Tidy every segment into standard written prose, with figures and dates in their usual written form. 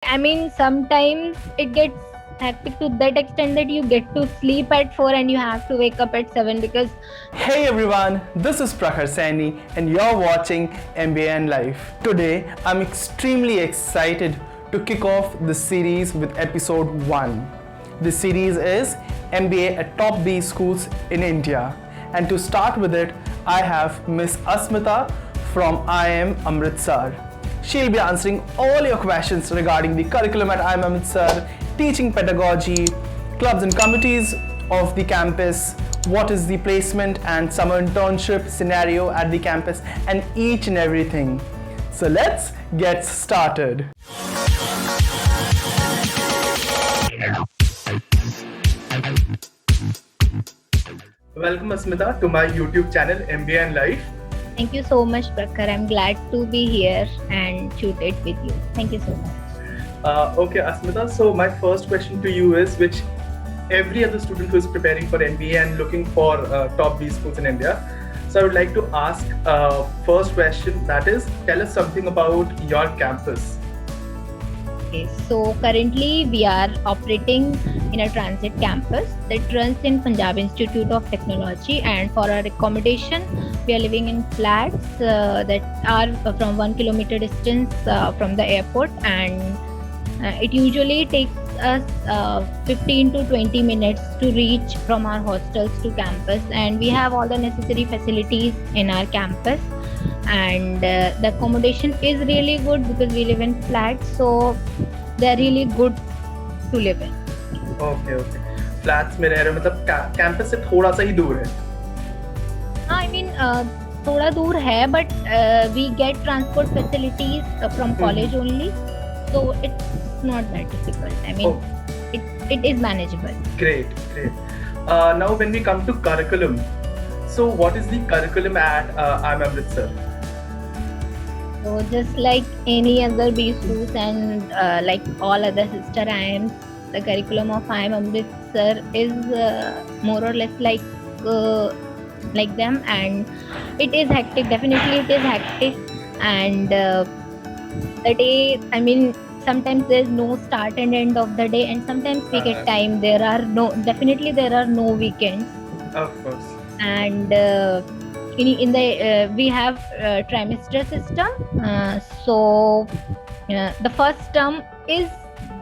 I mean, sometimes it gets hectic to that extent that you get to sleep at 4 and you have to wake up at 7 because Hey everyone, this is Prakhar Saini and you're watching MBA and Life. Today, I'm extremely excited to kick off the series with episode 1. The series is MBA at Top B Schools in India. And to start with it, I have Miss Asmita from IIM Amritsar. She'll be answering all your questions regarding the curriculum at IIM Amritsar, teaching pedagogy, clubs and committees of the campus, what is the placement and summer internship scenario at the campus, and each and everything. So let's get started. Welcome Asmita to my YouTube channel MBA and Life. thank you so much, Prakhar. I'm glad to be here and shoot it with you. Thank you so much. Okay, Asmita. So my first question to you is, which every other student who is preparing for MBA and looking for top B schools in India. So I would like to ask first question, that is, tell us something about your campus. Okay, so currently we are operating in a transit campus that runs in Punjab Institute of Technology, and for our accommodation, we are living in flats that are from 1 kilometer distance from the airport, and it usually takes us 15 to 20 minutes to reach from our hostels to campus, and we have all the necessary facilities in our campus, and the accommodation is really good because we live in flats, so they're really good to live in. Okay, okay. Flats में रह रहे हो, मतलब campus से थोड़ा सा ही दूर है. I mean, थोड़ा दूर है, but we get transport facilities from college only, so it's not that difficult. I mean, it is manageable. Great, great. Now when we come to curriculum, so what is the curriculum at IIM Amritsar? So just like any other B schools and like all other sister IIMs, the curriculum of IIM Amritsar is more or less like them, and it is hectic. Definitely, it is hectic, and the day. I mean, sometimes there's no start and end of the day, and sometimes we get time. There are no weekends. Of course. And in the we have trimester system, so the first term is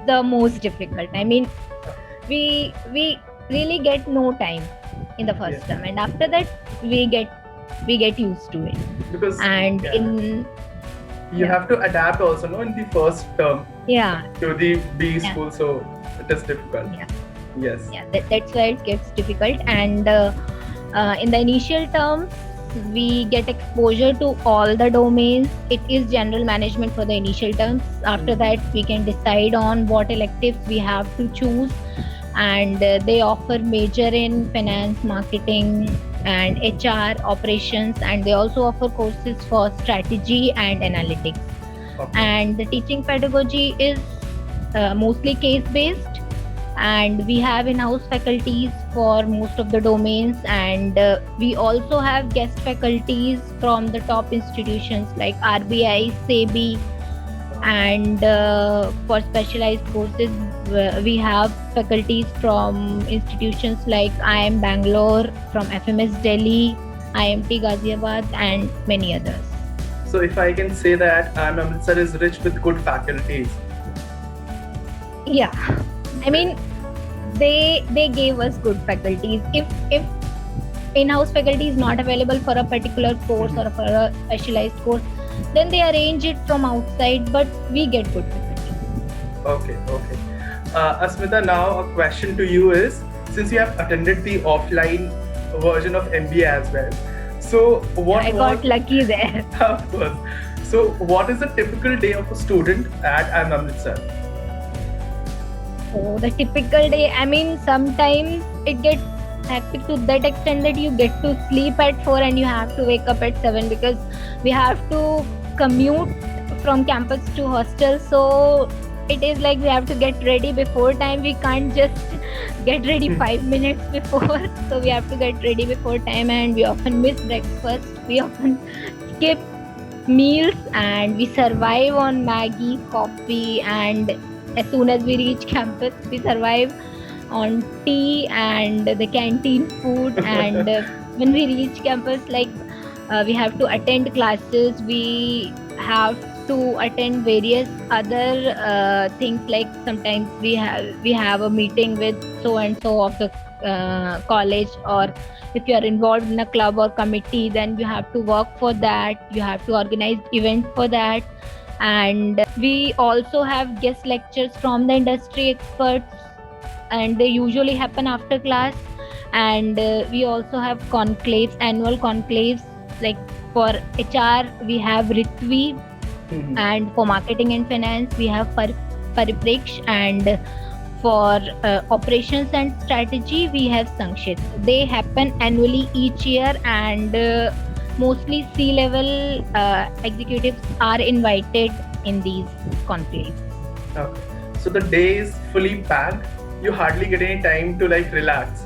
the most difficult. I mean, we really get no time in the first term, and after that we get used to it. Because And you have to adapt also, no, in the first term to the B school, so it is difficult. Yes. That's why it gets difficult. And in the initial terms, we get exposure to all the domains. It is general management for the initial terms. After that, we can decide on what electives we have to choose, and they offer major in finance, marketing, and HR operations, and they also offer courses for strategy and analytics. Okay. And the teaching pedagogy is mostly case based, and we have in-house faculties for most of the domains, and we also have guest faculties from the top institutions like RBI, SEBI, and for specialized courses we have faculties from institutions like IIM Bangalore, from FMS Delhi, IMT Ghaziabad, and many others. So if I can say that IIM Amritsar is rich with good faculties. Yeah, I mean, they gave us good faculties. If in-house faculty is not available for a particular course or for a specialized course, then they arrange it from outside, but we get good faculty. Okay. Asmita, now a question to you is, since you have attended the offline version of MBA as well, so I got lucky there. Of course. So what is the typical day of a student at IIM Amritsar? So the typical day, I mean, sometimes it gets hectic to that extent that you get to sleep at 4 and you have to wake up at 7 because we have to commute from campus to hostel. So it is like we have to get ready before time. We can't just get ready 5 minutes before. So we have to get ready before time, and we often miss breakfast. We often skip meals, and we survive on Maggie, coffee, and as soon as we reach campus, we survive on tea and the canteen food. And when we reach campus, like we have to attend classes, we have to attend various other things, like sometimes we have a meeting with so and so of the college, or if you are involved in a club or committee, then you have to work for that, you have to organize event for that. And we also have guest lectures from the industry experts, and they usually happen after class. And we also have conclaves, annual conclaves, like for HR we have Ritvi, and for marketing and finance we have Paripreksh, and for operations and strategy we have Sanskshit. They happen annually each year, and mostly C-level executives are invited in these conclaves. Okay. So the day is fully packed. You hardly get any time to like relax.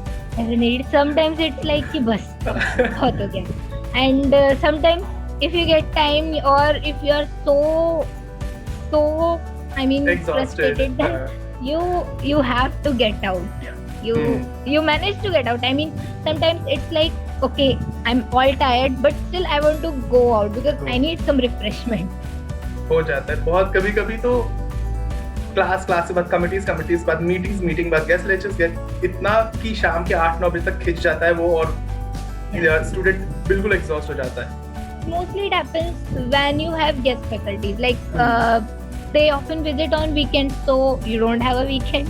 Sometimes it's like कि बस बहुत हो गया. And sometimes if you get time, or if you are so Exhausted. frustrated, then you have to get out. You manage to get out. I mean, sometimes it's like, okay, I'm all tired, but still I want to go out because I need some refreshment. हो जाता है बहुत कभी-कभी तो class के बाद committees बाद meeting बाद गेस्ट लेक्चर्स इतना कि शाम के 8-9 बजे तक खिंच जाता है वो, और स्टूडेंट बिल्कुल एग्जॉस्ट हो जाता है. Mostly it happens when you have guest faculties, like they often visit on weekends, so you don't have a weekend.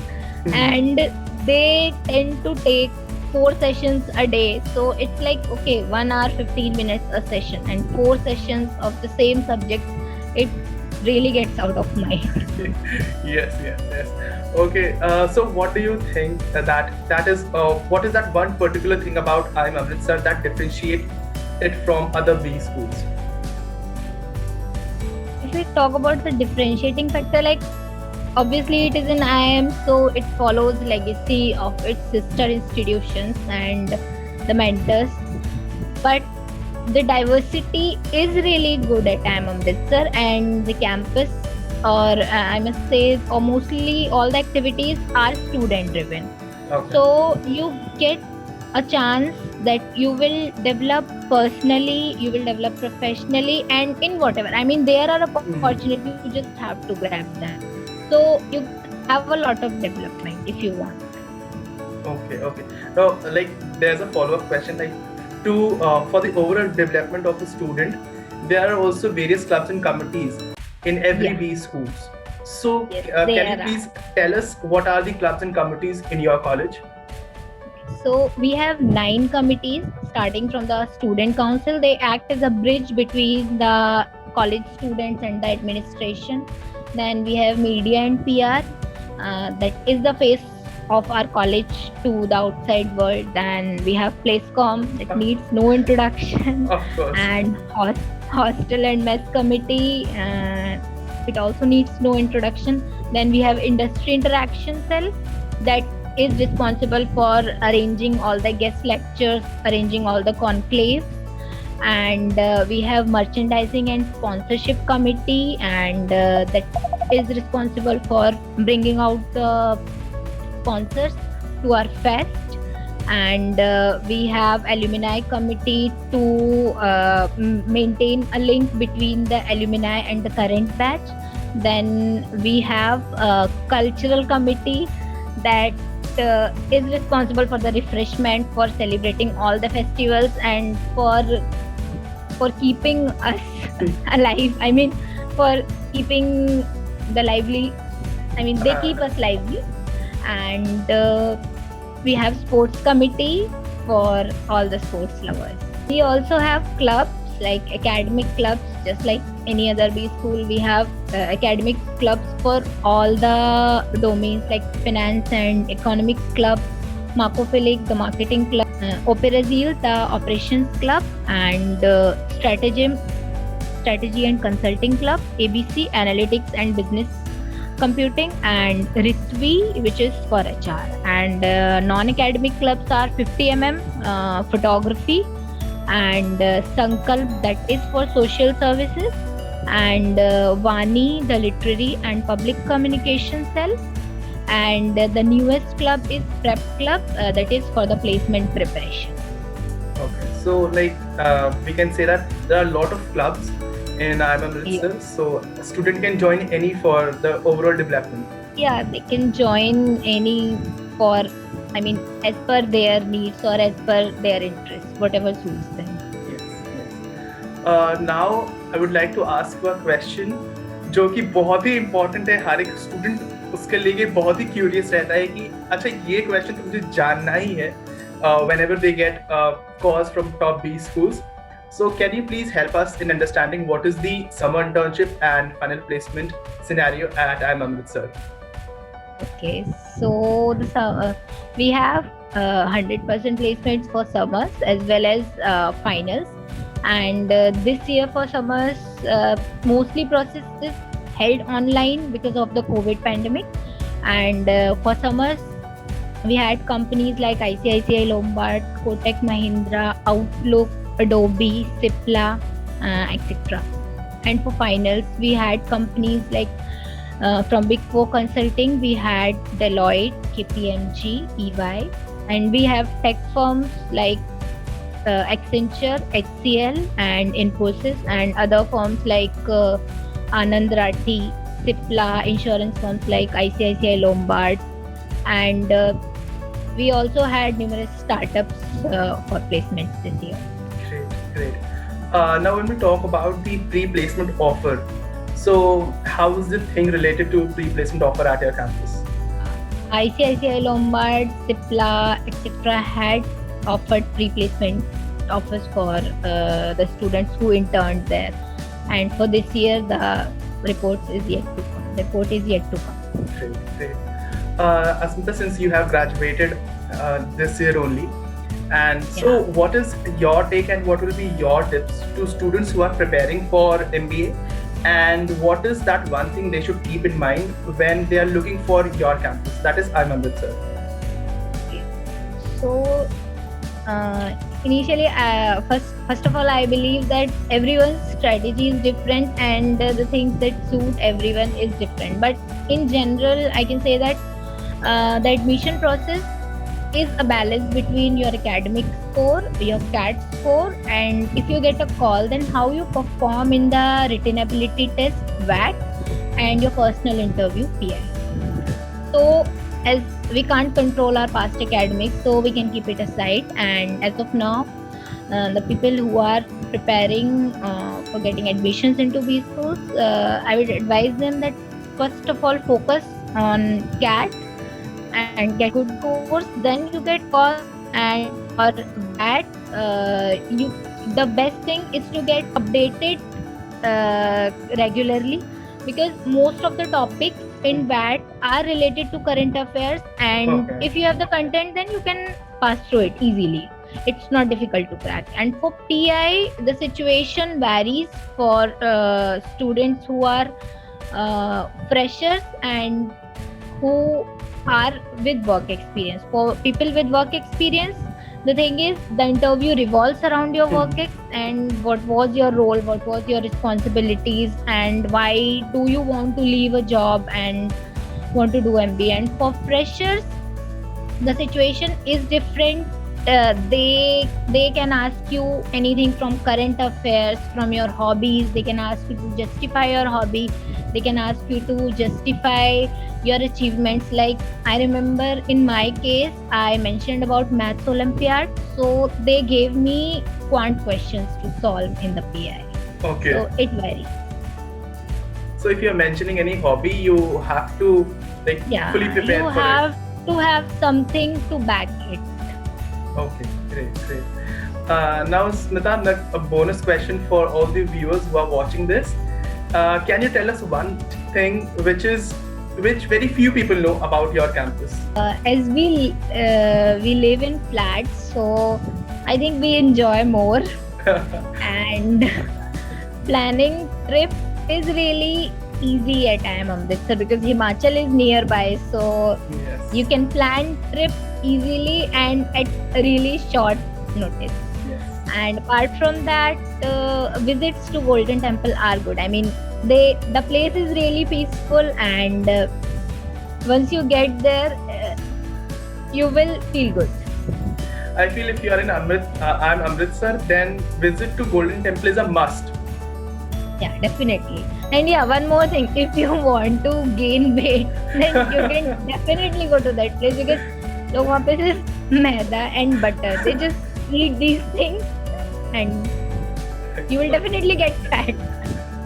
And they tend to take 4 sessions a day, so it's like, okay, 1 hour 15 minutes a session, and 4 sessions of the same subject. It really gets out of my head. Yes. Okay, so what do you think that is what is that one particular thing about IIM Amritsar that differentiate it from other B schools? If we talk about the differentiating factor, like obviously it is in IIM, so it follows legacy of its sister institutions and the mentors, but the diversity is really good at IIM Amritsar, and the campus, or I must say, or mostly all the activities are student driven. Okay. So you get a chance that you will develop personally, you will develop professionally, and in whatever. I mean, there are opportunities, you just have to grab them. So you have a lot of development if you want. Okay. Now, like, there's a follow-up question, like, for the overall development of a student, there are also various clubs and committees in every B schools. So, Yes, can you there are. please tell us what are the clubs and committees in your college? So we have 9 committees starting from the student council. They act as a bridge between the college students and the administration. Then we have media and PR, that is the face of our college to the outside world. Then we have Placecom, that needs no introduction. Of course. And hostel and mess committee, it also needs no introduction. Then we have industry interaction cell, that is responsible for arranging all the guest lectures, arranging all the conclaves. And we have merchandising and sponsorship committee, and that is responsible for bringing out the sponsors to our fest. And we have alumni committee to maintain a link between the alumni and the current batch. Then we have a cultural committee that is responsible for the refreshment, for celebrating all the festivals, and for keeping us alive. I mean, for keeping the lively. I mean, they keep us lively. And we have sports committee for all the sports lovers. We also have clubs, like academic clubs, just like any other B school. We have academic clubs for all the domains, like finance and economics club, Marcophilic, the marketing club, Operazil, the operations club, and strategy and consulting club, ABC, analytics and business computing, and Ritvi, which is for HR. And non-academic clubs are 50mm, photography, and Sankalp, that is for social services, and Vani, the literary and public communication cell, and the newest club is Prep Club, that is for the placement preparation. Okay, so like we can say that there are a lot of clubs in IIM Amritsar, so a student can join any for the overall development. Yeah, they can join any for, I mean, as per their needs or as per their interests, whatever suits them. Yes, yes. Now I would like to ask you a question जो कि बहुत ही important है, हर एक student उसके लिए बहुत ही curious रहता है कि अच्छा ये क्वेश्चन तो मुझे जानना ही है whenever they get calls from top B schools. So can you please help us in understanding what is the summer internship and final placement scenario at IIM Amritsar? Okay, so we have 100% placements for summers as well as finals, and this year for summers, mostly process is held online because of the COVID pandemic, and for summers we had companies like ICICI Lombard, Kotak Mahindra, Outlook, Adobe, Cipla, etc. And for finals, we had companies like from Big Four Consulting, we had Deloitte, KPMG, EY, and we have tech firms like Accenture, HCL, and Infosys, and other firms like Anand Rathi, Cipla, insurance firms like ICICI Lombard, and we also had numerous startups for placements this year. Great, great. Now when we talk about the pre-placement offer, so how is the thing related to pre-placement offer at your campus? ICICI Lombard, Cipla, etc. had offered pre-placement offers for the students who interned there, and for this year the report is yet to come. Great, great. Asmita, since you have graduated this year only, and so what is your take and what will be your tips to students who are preparing for MBA, and what is that one thing they should keep in mind when they are looking for your campus, that is IIM Amritsar? So initially, first of all, I believe that everyone's strategy is different and the things that suit everyone is different, but in general I can say that the admission process is a balance between your academic score, your CAT score, and if you get a call, then how you perform in the written ability test, VAT, and your personal interview, PI. So as we can't control our past academics, so we can keep it aside, and as of now the people who are preparing for getting admissions into B schools, I would advise them that first of all focus on CAT and get good scores, then you get call, and for that the best thing is to get updated regularly, because most of the topics in VAT are related to current affairs, and if you have the content, then you can pass through it easily. It's not difficult to crack. And for PI, the situation varies for students who are freshers and who are with work experience. For people with work experience, the thing is the interview revolves around your work and what was your role, what was your responsibilities, and why do you want to leave a job and want to do MBA. And for freshers, the situation is different. They can ask you anything from current affairs, from your hobbies. They can ask you to justify your hobby. They can ask you to justify your achievements. Like I remember in my case, I mentioned about Maths Olympiad, so they gave me quant questions to solve in the PI. Okay. So it varies. So if you're mentioning any hobby, you have to fully prepare for it. You have to have something to back it. Okay, great. Now, Smita, a bonus question for all the viewers who are watching this. Can you tell us one thing which very few people know about your campus? As we live in flats, so I think we enjoy more. And planning trips is really easy at IIM Amritsar because Himachal is nearby, so you can plan trips easily and at really short notice. And apart from that, visits to Golden Temple are good. I mean, the place is really peaceful, and once you get there, you will feel good. I feel if you are in I'm Amritsar, then visit to Golden Temple is a must. Yeah, definitely. And yeah, one more thing, if you want to gain weight, then you can definitely go to that place, because लोग वहाँ पे सिर्फ मैदा and butter, they just eat these things and you will definitely get fat.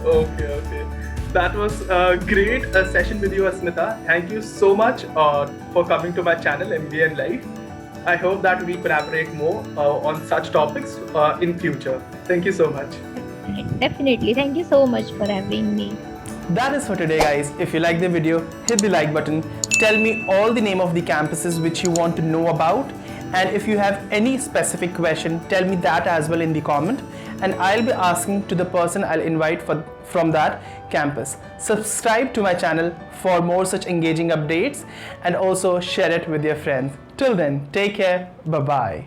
Okay. That was a great session with you, Asmita. Thank you so much for coming to my channel, MBN Life. I hope that we collaborate more on such topics in future. Thank you so much. Definitely. Thank you so much for having me. That is for today, guys. If you like the video, hit the like button. Tell me all the name of the campuses which you want to know about. And if you have any specific question, tell me that as well in the comment. And I'll be asking to the person I'll invite from that campus. Subscribe to my channel for more such engaging updates, and also share it with your friends. Till then, take care. Bye-bye.